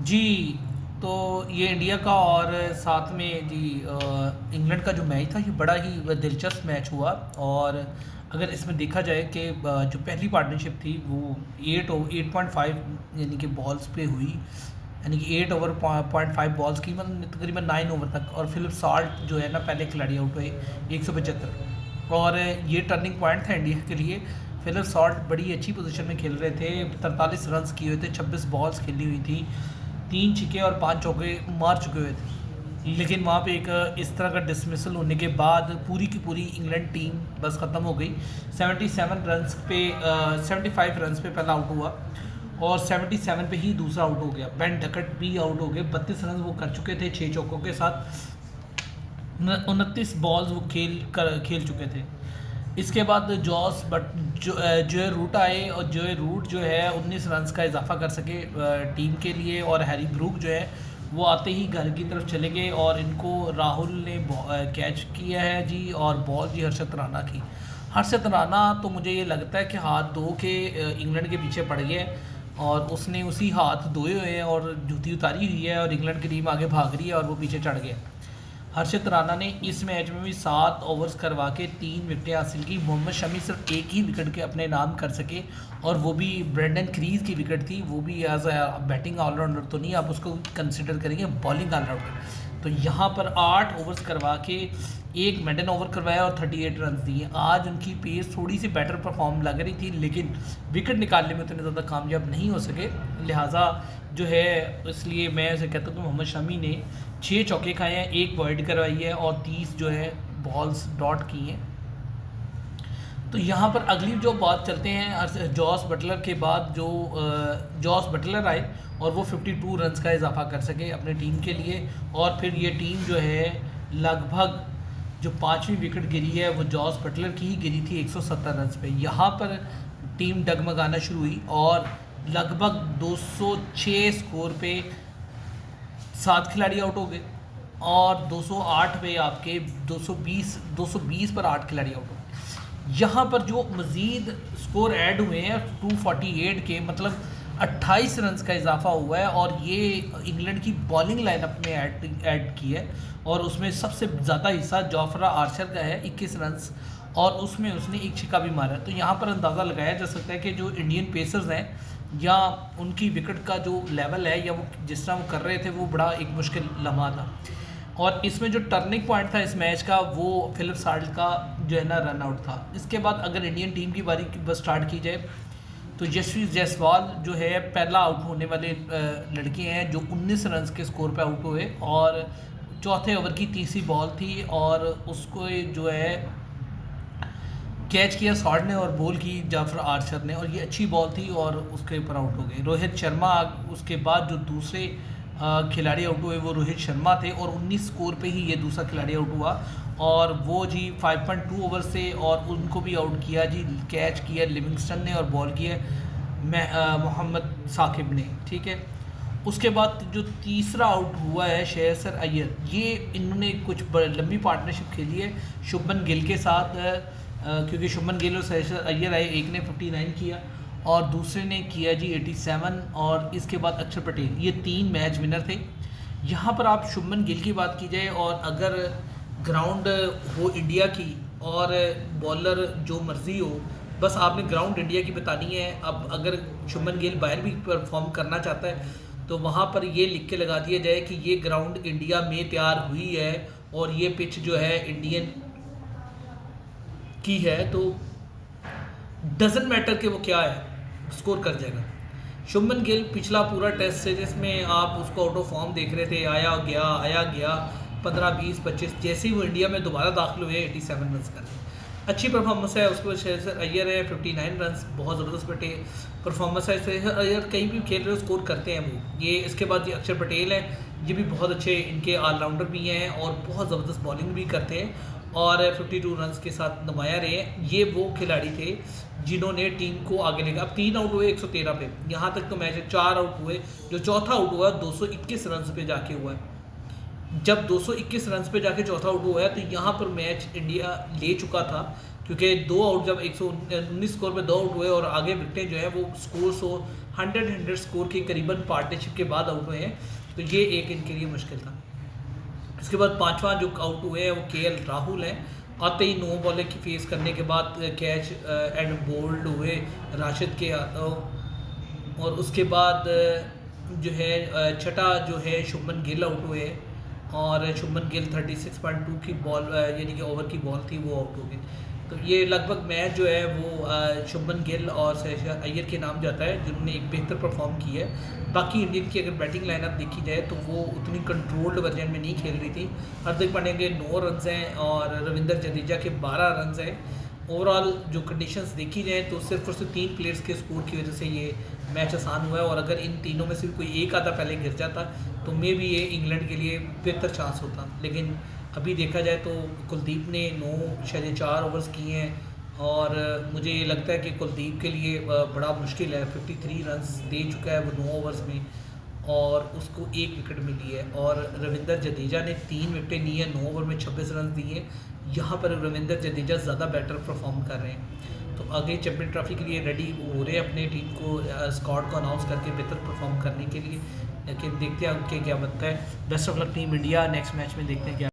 जी, तो ये इंडिया का और साथ में जी इंग्लैंड का जो मैच था ये बड़ा ही दिलचस्प मैच हुआ। और अगर इसमें देखा जाए कि जो पहली पार्टनरशिप थी वो 8.5 यानी कि बॉल्स पे हुई, यानी कि 8 ओवर 0.5 बॉल्स की, मतलब तकरीबन 9 ओवर तक। और फिलिप साल्ट जो है ना पहले खिलाड़ी आउट हुए 175। और ये टर्निंग पॉइंट था इंडिया के लिए। फिलिप साल्ट बड़ी अच्छी पोजीशन में खेल रहे थे, 43 रन्स किए हुए थे, 26 बॉल्स खेली हुई थी, 3 छक्के और 5 चौके मार चुके हुए थे। लेकिन वहाँ पे एक इस तरह का डिसमिसल होने के बाद पूरी की पूरी इंग्लैंड टीम बस ख़त्म हो गई। 75 रन्स पे पहला आउट हुआ और 77 पे ही दूसरा आउट हो गया। बेन डकट भी आउट हो गए, 32 रन वो कर चुके थे 6 चौकों के साथ। 29 बॉल्स वो खेल चुके थे। इसके बाद जोए रूट आए और जोए रूट जो है 19 रन्स का इजाफा कर सके टीम के लिए। और हैरी ब्रूक जो है वो आते ही घर की तरफ चले गए और इनको राहुल ने कैच किया है जी। और बॉल जी हर्षद राणा की। हर्षद राणा तो मुझे ये लगता है कि हाथ धो के इंग्लैंड के पीछे पड़ गया है और उसने उसी हाथ धोए हुए हैं और जूती उतारी हुई है और इंग्लैंड की टीम आगे भाग रही है और वो पीछे चढ़ गया। हर्षित राणा ने इस मैच में भी 7 ओवर्स करवा के 3 विकेटें हासिल की। मोहम्मद शमी सिर्फ एक ही विकेट के अपने नाम कर सके और वो भी ब्रेंडन क्रीज की विकेट थी, वो भी एज अ बैटिंग ऑलराउंडर तो नहीं, आप उसको कंसिडर करेंगे बॉलिंग ऑलराउंडर। तो यहाँ पर 8 ओवर्स करवा के एक मेडन ओवर करवाया और 38 रन दिए। आज उनकी पेस थोड़ी सी बेटर परफॉर्म लग रही थी लेकिन विकेट निकालने में उतने ज़्यादा कामयाब नहीं हो सके, लिहाजा जो है इसलिए मैं ऐसे कहता हूँ कि मोहम्मद शमी ने 6 चौके खाए हैं, 1 वाइड करवाई है और 30 जो है बॉल्स डॉट की हैं। तो यहाँ पर अगली जो बात चलते हैं जॉस बटलर के बाद जो जॉस बटलर आए और वो 52 रन्स का इजाफा कर सके अपने टीम के लिए। और फिर ये टीम जो है लगभग जो 5वीं विकेट गिरी है वो जॉस बटलर की ही गिरी थी 170 रन्स पे। यहाँ पर टीम डगमगाना शुरू हुई और लगभग 206 स्कोर पे 7 खिलाड़ी आउट हो गए और 208 पे आपके 220 पर 8 खिलाड़ी आउट हो गए। यहाँ पर जो मज़ीद स्कोर ऐड हुए हैं 248 के, मतलब 28 रन्स का इजाफा हुआ है। और ये इंग्लैंड की बॉलिंग लाइनअप में ऐड की है और उसमें सबसे ज़्यादा हिस्सा जोफ्रा आर्चर का है 21 रन्स और उसमें उसने एक छक्का भी मारा। तो यहाँ पर अंदाज़ा लगाया जा सकता है कि जो इंडियन पेसर्स हैं या उनकी विकेट का जो लेवल है या वो जिस तरह वो कर रहे थे वो बड़ा एक मुश्किल लम्हा था। और इसमें जो टर्निंग पॉइंट था इस मैच का वो फिलिप साल्ट का जो है ना रन आउट था। इसके बाद अगर इंडियन टीम की बारी बस स्टार्ट की जाए तो यशस्वी जायसवाल जो है पहला आउट होने वाले लड़के हैं जो 19 रन के स्कोर पे आउट हुए और चौथे ओवर की तीसरी बॉल थी और उसको जो है कैच किया शॉट ने और बॉल की जाफर आर्चर ने और ये अच्छी बॉल थी और उसके ऊपर आउट हो गए। रोहित शर्मा उसके बाद जो दूसरे खिलाड़ी आउट हुए वो रोहित शर्मा थे और 19 स्कोर पे ही ये दूसरा खिलाड़ी आउट हुआ और वो जी 5.2 ओवर से और उनको भी आउट किया जी। कैच किया लिविंगस्टन ने और बॉल किया मोहम्मद साकिब ने, ठीक है। उसके बाद जो तीसरा आउट हुआ है शेयसर अय्यर, ये इन्होंने कुछ लंबी पार्टनरशिप खेली है शुभमन गिल के साथ क्योंकि शुभमन गिल और शेयसर अय्यर आए, एक ने 59 किया और दूसरे ने किया जी 87 और इसके बाद अक्षर पटेल, ये 3 मैच विनर थे। यहाँ पर आप शुभमन गिल की बात की जाए और अगर ग्राउंड हो इंडिया की और बॉलर जो मर्जी हो, बस आपने ग्राउंड इंडिया की बतानी है। अब अगर शुभमन गिल बाहर भी परफॉर्म करना चाहता है तो वहाँ पर ये लिख के लगा दिया जाए कि ये ग्राउंड इंडिया में तैयार हुई है और ये पिच जो है इंडियन की है, तो डजेंट मैटर कि वो क्या है, स्कोर कर जाएगा। शुभमन गिल पिछला पूरा टेस्ट सीरीज में आप उसको आउट ऑफ फॉर्म देख रहे थे, आया गया 15 20 25, जैसे ही वो इंडिया में दोबारा दाखिल हुए 87 रन कर अच्छी परफॉर्मेंस है। उसके बाद शेयसर अय्यर है 59 रन, बहुत ज़बरदस्त बटे परफॉर्मेंस है। शेयसर अय्यर कहीं भी खेल रहे हो स्कोर करते हैं वो। ये इसके बाद ये अक्षर पटेल है, ये भी बहुत अच्छे इनके ऑलराउंडर भी हैं और बहुत ज़बरदस्त बॉलिंग भी करते हैं और 52 रन के साथ नुमाया रहे हैं। ये वो खिलाड़ी थे जिन्होंने टीम को आगे लेगा। अब 3 आउट हुए 113 पे, यहाँ तक तो मैच है। 4 आउट हुए, जो चौथा आउट हुआ 221 रन पे जाके हुआ है। जब 221 रन पे जाके चौथा आउट हुआ है तो यहाँ पर मैच इंडिया ले चुका था क्योंकि 2 आउट जब 119 स्कोर पे 2 आउट हुए और आगे विकेटें जो है वो स्कोर 100 स्कोर के करीबन पार्टनरशिप के बाद आउट हुए हैं, तो ये एक इनके लिए मुश्किल था। इसके बाद पांचवा जो आउट हुए हैं वो केएल राहुल हैं। आते ही 9 बॉलर की फेस करने के बाद कैच एंड बोल्ड हुए राशिद के और उसके बाद जो है छठा जो है शुभमन गिल आउट हुए और शुभमन गिल 36.2 की बॉल यानी कि ओवर की बॉल थी, वो आउट हो गए। तो ये लगभग मैच जो है वो शुभमन गिल और शेखर अय्यर के नाम जाता है जिन्होंने एक बेहतर परफॉर्म की है। बाकी इंडियन की अगर बैटिंग लाइनअप देखी जाए तो वो उतनी कंट्रोल्ड वर्जन में नहीं खेल रही थी। हार्दिक पांड्या के 9 रन हैं और रविंद्र जडेजा के 12 रन हैं। ओवरऑल जो कंडीशंस देखी जाए तो सिर्फ और सिर्फ 3 प्लेयर्स के स्कोर की वजह से ये मैच आसान हुआ है, और अगर इन तीनों में से कोई एक आधा पहले गिर जाता तो मे भी ये इंग्लैंड के लिए बेहतर चांस होता। लेकिन अभी देखा जाए तो कुलदीप ने 9.4 ओवर्स किए हैं और मुझे ये लगता है कि कुलदीप के लिए बड़ा मुश्किल है। 53 रन दे चुका है वो 9 ओवर्स में और उसको 1 विकेट मिली है, और रविंद्र जडेजा ने 3 विकेटें ली हैं, 9 ओवर में 26 रन दिए। यहाँ पर रविंद्र जडेजा ज़्यादा बेटर परफॉर्म कर रहे हैं। तो आगे चैंपियन ट्रॉफी के लिए रेडी हो रहे हैं अपने टीम को स्क्वाड को अनाउंस करके बेहतर परफॉर्म करने के लिए। लेकिन देखते हैं उनके क्या बनता है। Best of luck team India, next match में देखते हैं क्या